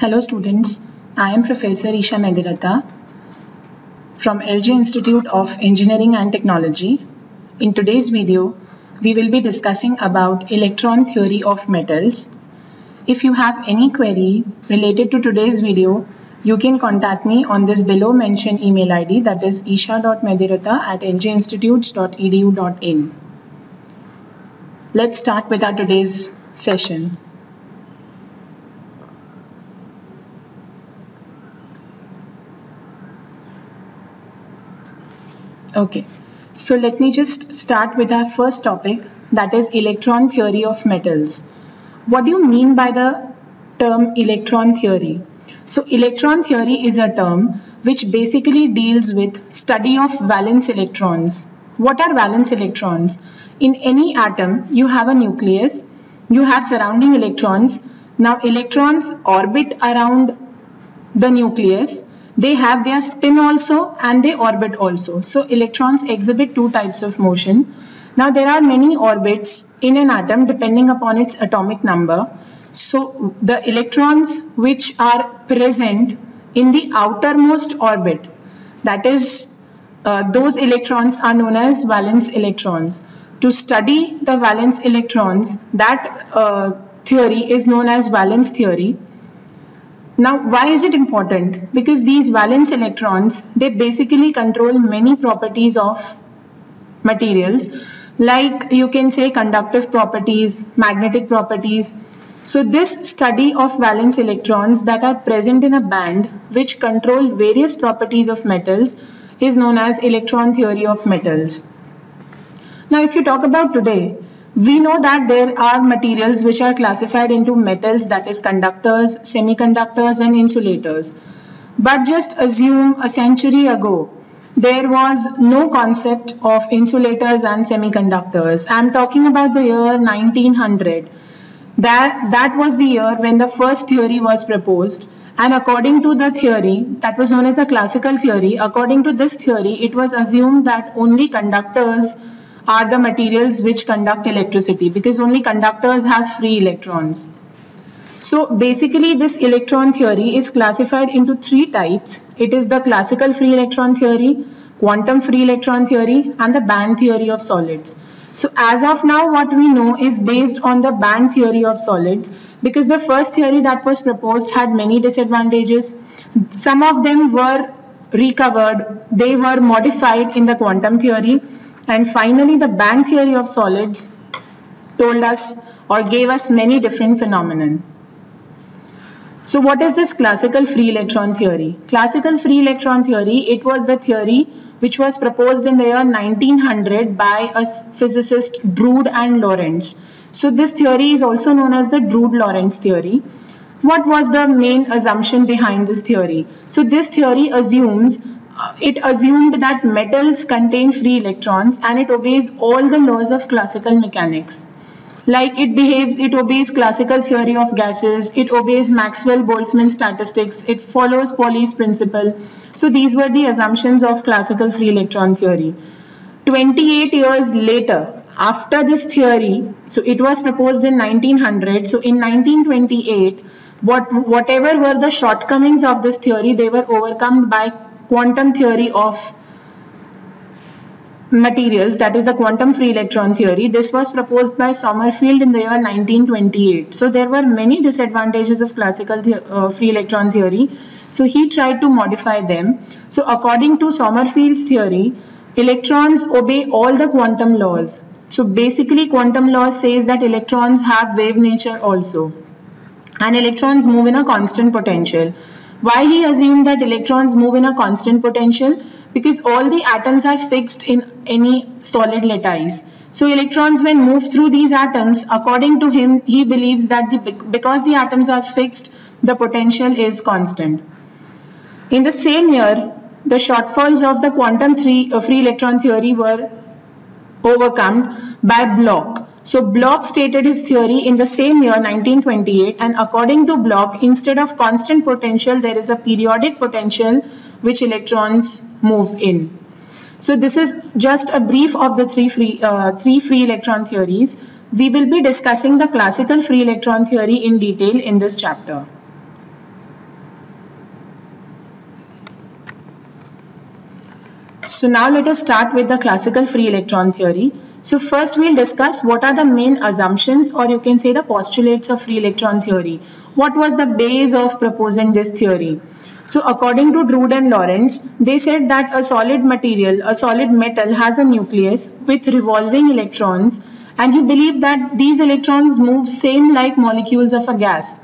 Hello students, I am Professor Isha Medirata from LG Institute of Engineering and Technology. In today's video, we will be discussing about electron theory of metals. If you have any query related to today's video, you can contact me on this below mentioned email ID, that is isha.medirata@lginstitutes.edu.in. Let's start with our today's session. Okay, so let me just start with our first topic, that is electron theory of metals. What do you mean by the term electron theory? So electron theory is a term which basically deals with study of valence electrons. What are valence electrons? In any atom, you have a nucleus, you have surrounding electrons. Now electrons orbit around the nucleus. They have their spin also and they orbit also. So electrons exhibit two types of motion. Now there are many orbits in an atom depending upon its atomic number. So the electrons which are present in the outermost orbit, that is those electrons are known as valence electrons. To study the valence electrons, that theory is known as valence theory. Now, why is it important? Because these valence electrons, they basically control many properties of materials, like you can say conductive properties, magnetic properties. So this study of valence electrons that are present in a band which control various properties of metals is known as electron theory of metals. Now, if you talk about today, we know that there are materials which are classified into metals, that is conductors, semiconductors and insulators. But just assume a century ago, there was no concept of insulators and semiconductors. I am talking about the year 1900. That was the year when the first theory was proposed. And according to the theory, that was known as the classical theory, according to this theory, it was assumed that only conductors are the materials which conduct electricity, because only conductors have free electrons. So basically this electron theory is classified into three types. It is the classical free electron theory, quantum free electron theory and the band theory of solids. So as of now, what we know is based on the band theory of solids, because the first theory that was proposed had many disadvantages. Some of them were recovered, they were modified in the quantum theory. And finally, the band theory of solids told us or gave us many different phenomena. So what is this classical free electron theory? Classical free electron theory, it was the theory which was proposed in the year 1900 by a physicist Drude and Lorentz. So this theory is also known as the Drude-Lorentz theory. What was the main assumption behind this theory? So this theory assumed that metals contain free electrons and it obeys all the laws of classical mechanics. Like it obeys classical theory of gases, it obeys Maxwell-Boltzmann statistics, it follows Pauli's principle. So these were the assumptions of classical free electron theory. 28 years later, after this theory, so it was proposed in 1900, so in 1928, whatever were the shortcomings of this theory, they were overcome by quantum theory of materials, that is the quantum free electron theory. This was proposed by Sommerfeld in the year 1928. So there were many disadvantages of classical free electron theory. So he tried to modify them. So according to Sommerfeld's theory, electrons obey all the quantum laws. So basically quantum law says that electrons have wave nature also. And electrons move in a constant potential. Why he assumed that electrons move in a constant potential? Because all the atoms are fixed in any solid lattice. So electrons, when move through these atoms, according to him, he believes that because the atoms are fixed, the potential is constant. In the same year, the shortfalls of the quantum free electron theory were overcome by Bloch. So Bloch stated his theory in the same year 1928, and according to Bloch, instead of constant potential, there is a periodic potential which electrons move in. So this is just a brief of the three free electron theories. We will be discussing the classical free electron theory in detail in this chapter. So now let us start with the classical free electron theory. So first we'll discuss what are the main assumptions, or you can say the postulates of free electron theory. What was the base of proposing this theory? So according to Drude and Lorentz, they said that a solid material, a solid metal has a nucleus with revolving electrons, and he believed that these electrons move same like molecules of a gas.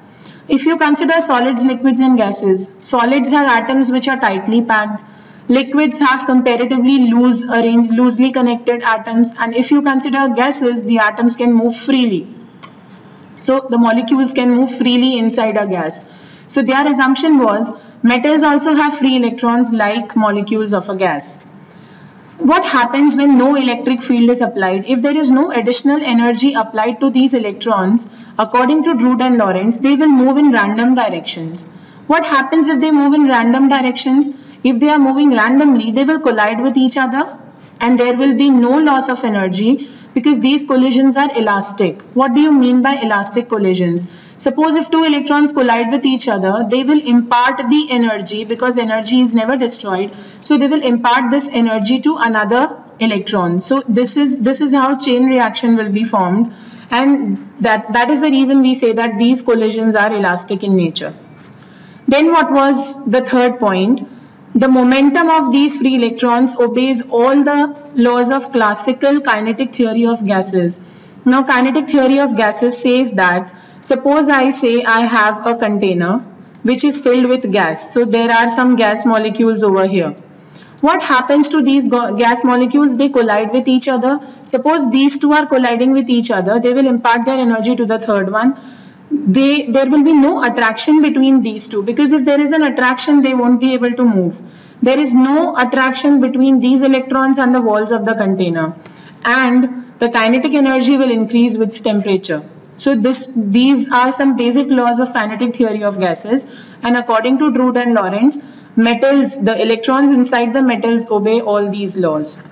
If you consider solids, liquids and gases, solids have atoms which are tightly packed. Liquids have comparatively loosely connected atoms, and if you consider gases, the atoms can move freely. So the molecules can move freely inside a gas. So their assumption was metals also have free electrons like molecules of a gas. What happens when no electric field is applied? If there is no additional energy applied to these electrons, according to Drude and Lorentz, they will move in random directions. What happens if they move in random directions? If they are moving randomly, they will collide with each other and there will be no loss of energy because these collisions are elastic. What do you mean by elastic collisions? Suppose if two electrons collide with each other, they will impart the energy because energy is never destroyed. So they will impart this energy to another electron. So this is how chain reaction will be formed, and that is the reason we say that these collisions are elastic in nature. Then what was the third point? The momentum of these free electrons obeys all the laws of classical kinetic theory of gases. Now, kinetic theory of gases says that, suppose I say I have a container which is filled with gas. So there are some gas molecules over here. What happens to these gas molecules? They collide with each other. Suppose these two are colliding with each other, they will impart their energy to the third one. There will be no attraction between these two, because if there is an attraction, they won't be able to move. There is no attraction between these electrons and the walls of the container, and the kinetic energy will increase with temperature. So these are some basic laws of kinetic theory of gases, and according to Drude and Lorentz, metals, the electrons inside the metals obey all these laws.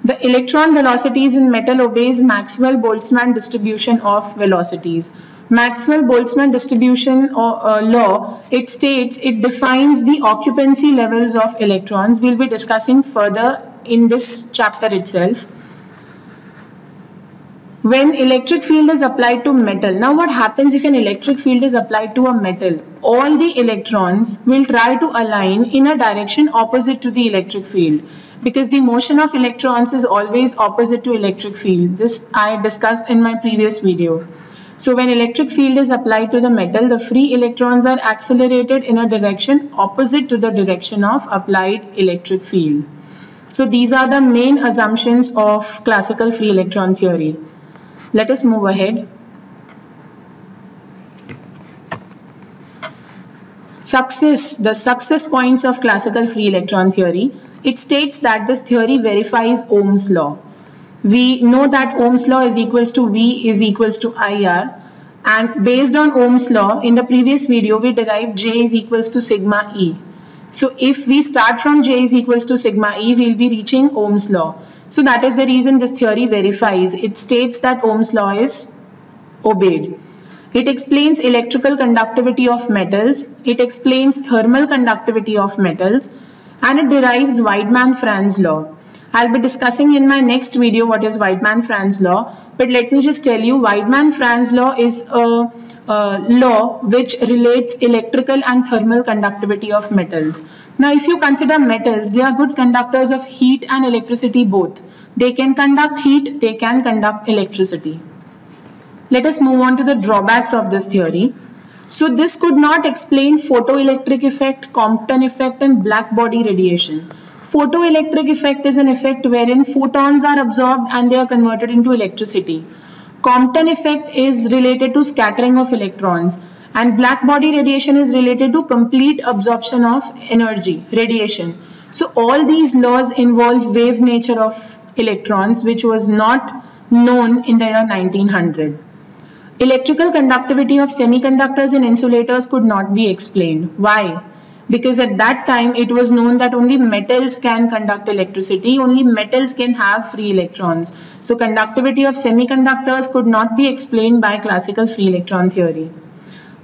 The electron velocities in metal obeys Maxwell-Boltzmann distribution of velocities. Maxwell-Boltzmann distribution law, it defines the occupancy levels of electrons. We'll be discussing further in this chapter itself. When electric field is applied to metal, now what happens if an electric field is applied to a metal? All the electrons will try to align in a direction opposite to the electric field, because the motion of electrons is always opposite to electric field. This I discussed in my previous video. So when electric field is applied to the metal, the free electrons are accelerated in a direction opposite to the direction of applied electric field. So these are the main assumptions of classical free electron theory. Let us move ahead. The success points of classical free electron theory. It states that this theory verifies Ohm's law. We know that Ohm's law is equals to V is equals to IR, and based on Ohm's law, in the previous video we derived J is equals to sigma E. So if we start from J is equals to sigma E, we will be reaching Ohm's law. So that is the reason this theory verifies. It states that Ohm's law is obeyed. It explains electrical conductivity of metals, it explains thermal conductivity of metals, and it derives Weidmann-Franz law. I'll be discussing in my next video what is Weidmann-Franz law, but let me just tell you, Weidmann-Franz law is a law which relates electrical and thermal conductivity of metals. Now if you consider metals, they are good conductors of heat and electricity both. They can conduct heat, they can conduct electricity. Let us move on to the drawbacks of this theory. So this could not explain photoelectric effect, Compton effect and black body radiation. Photoelectric effect is an effect wherein photons are absorbed and they are converted into electricity. Compton effect is related to scattering of electrons, and black body radiation is related to complete absorption of energy, radiation. So all these laws involve wave nature of electrons, which was not known in the year 1900. Electrical conductivity of semiconductors and insulators could not be explained. Why? Because at that time it was known that only metals can conduct electricity, only metals can have free electrons. So conductivity of semiconductors could not be explained by classical free electron theory.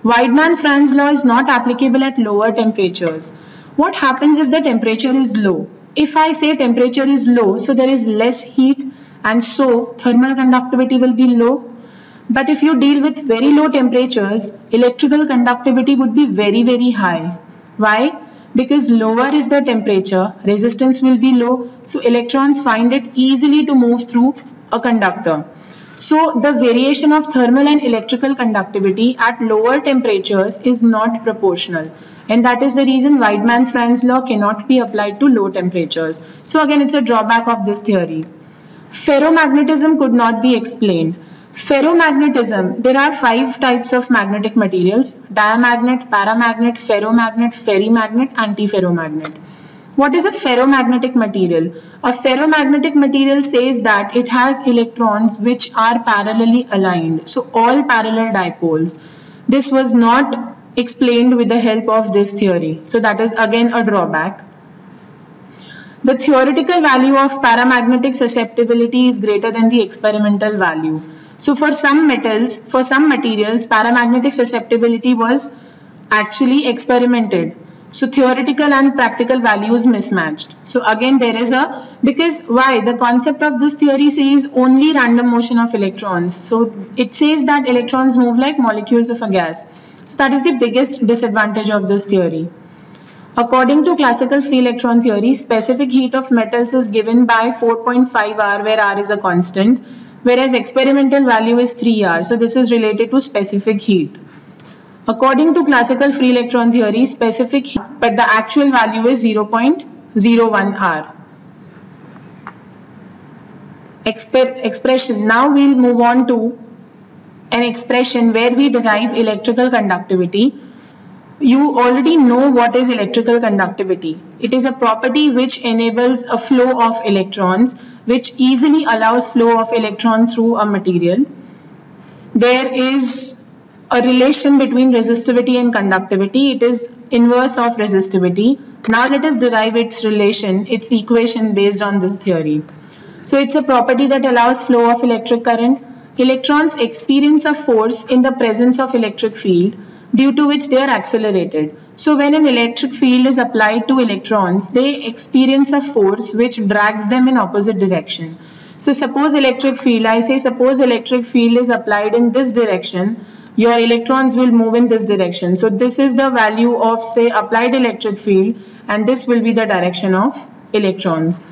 Weidmann-Franz law is not applicable at lower temperatures. What happens if the temperature is low? if I say temperature is low, so there is less heat and so thermal conductivity will be low. But if you deal with very low temperatures, electrical conductivity would be very, very high. Why? Because lower is the temperature, resistance will be low, so electrons find it easily to move through a conductor. So the variation of thermal and electrical conductivity at lower temperatures is not proportional, and that is the reason Weidmann-Franz law cannot be applied to low temperatures. So again, it's a drawback of this theory. Ferromagnetism could not be explained. Ferromagnetism, there are 5 types of magnetic materials: diamagnet, paramagnet, ferromagnet, ferrimagnet, antiferromagnet. What is a ferromagnetic material? A ferromagnetic material says that it has electrons which are parallelly aligned, so all parallel dipoles. This was not explained with the help of this theory, so that is again a drawback. The theoretical value of paramagnetic susceptibility is greater than the experimental value. So for some metals, for some materials, paramagnetic susceptibility was actually experimented. So theoretical and practical values mismatched. So again there is a, because why? The concept of this theory says only random motion of electrons. So it says that electrons move like molecules of a gas. So that is the biggest disadvantage of this theory. According to classical free electron theory, specific heat of metals is given by 4.5 R, where R is a constant, whereas experimental value is 3 R. So this is related to specific heat. According to classical free electron theory, specific heat, but the actual value is 0.01 R. Expression. Now we'll move on to an expression where we derive electrical conductivity. You already know what is electrical conductivity. It is a property which enables a flow of electrons, which easily allows flow of electron through a material. There is a relation between resistivity and conductivity. It is inverse of resistivity. Now let us derive its relation, its equation based on this theory. So it's a property that allows flow of electric current. Electrons experience a force in the presence of electric field, due to which they are accelerated. So when an electric field is applied to electrons, they experience a force which drags them in opposite direction. So suppose electric field, I say suppose electric field is applied in this direction, your electrons will move in this direction. So this is the value of, say, applied electric field, and this will be the direction of electrons.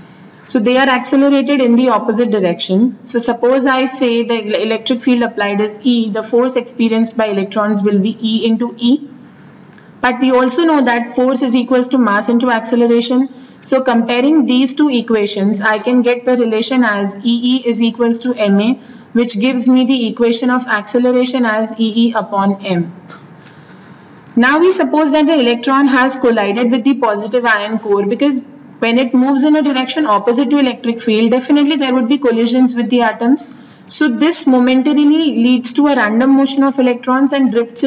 So they are accelerated in the opposite direction. So suppose I say the electric field applied is E, the force experienced by electrons will be E into E. But we also know that force is equals to mass into acceleration. So comparing these two equations, I can get the relation as EE is equals to MA, which gives me the equation of acceleration as EE upon M. Now we suppose that the electron has collided with the positive ion core, because when it moves in a direction opposite to electric field, definitely there would be collisions with the atoms. So this momentarily leads to a random motion of electrons and drifts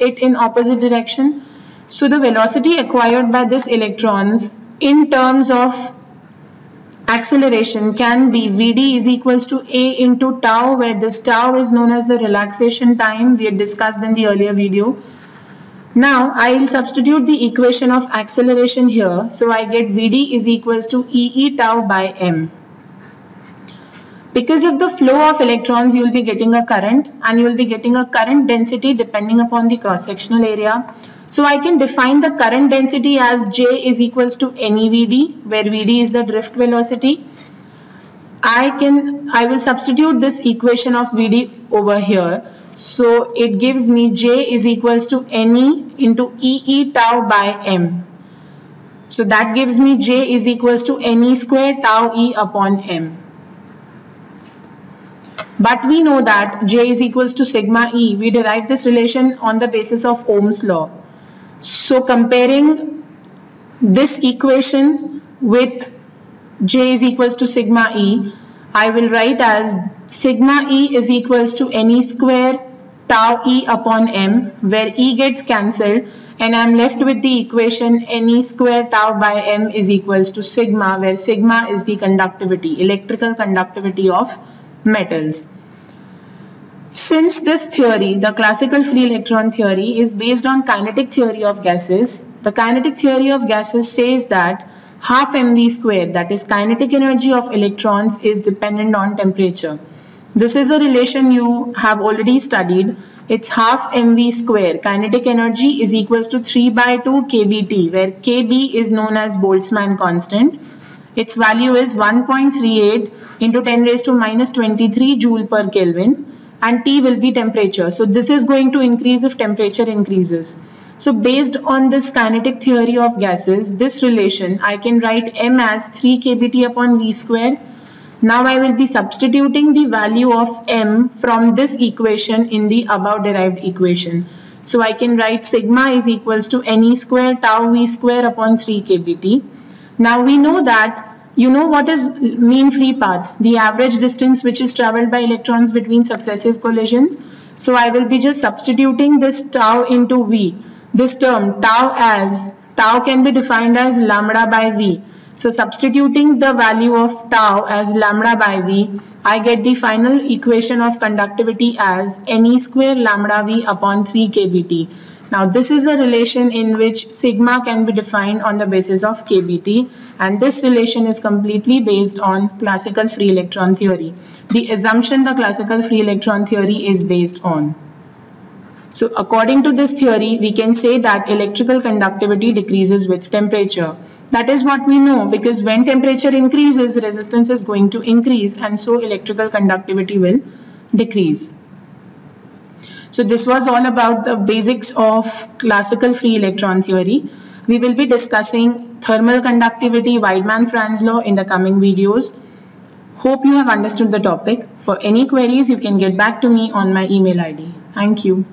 it in opposite direction. So the velocity acquired by this electrons in terms of acceleration can be Vd is equals to A into tau, where this tau is known as the relaxation time we had discussed in the earlier video. Now I will substitute the equation of acceleration here. So I get Vd is equals to EE tau by M. Because of the flow of electrons, you will be getting a current, and you will be getting a current density depending upon the cross-sectional area. So I can define the current density as J is equals to NeVd, where Vd is the drift velocity. I will substitute this equation of Vd over here. So it gives me J is equals to Ne into EE tau by M. So that gives me J is equals to Ne square tau E upon M. But we know that J is equals to sigma E. We derive this relation on the basis of Ohm's law. So comparing this equation with J is equals to sigma E, I will write as sigma E is equals to Ne square tau E upon M, where E gets cancelled, and I am left with the equation Ne square tau by M is equals to sigma, where sigma is the conductivity, electrical conductivity of metals. Since this theory, the classical free electron theory, is based on kinetic theory of gases, the kinetic theory of gases says that half mv square, that is kinetic energy of electrons, is dependent on temperature. This is a relation you have already studied. It's half mv square. Kinetic energy is equals to 3/2 kBT, where kB is known as Boltzmann constant. Its value is 1.38 into 10 raised to minus 23 joule per Kelvin, and T will be temperature. So this is going to increase if temperature increases. So based on this kinetic theory of gases, this relation I can write M as 3 kBT upon V square. Now I will be substituting the value of M from this equation in the above derived equation. So I can write sigma is equals to Ne square tau V square upon 3 kBT. Now we know that, you know what is mean free path, the average distance which is traveled by electrons between successive collisions. So I will be just substituting this tau into V. This term tau can be defined as lambda by V. So substituting the value of tau as lambda by V, I get the final equation of conductivity as Ne square lambda V upon 3 kBT. Now this is a relation in which sigma can be defined on the basis of kBT, and this relation is completely based on classical free electron theory, the assumption the classical free electron theory is based on. So according to this theory, we can say that electrical conductivity decreases with temperature. That is what we know, because when temperature increases, resistance is going to increase, and so electrical conductivity will decrease. So this was all about the basics of classical free electron theory. We will be discussing thermal conductivity, Weidmann-Franz law in the coming videos. Hope you have understood the topic. For any queries, you can get back to me on my email ID. Thank you.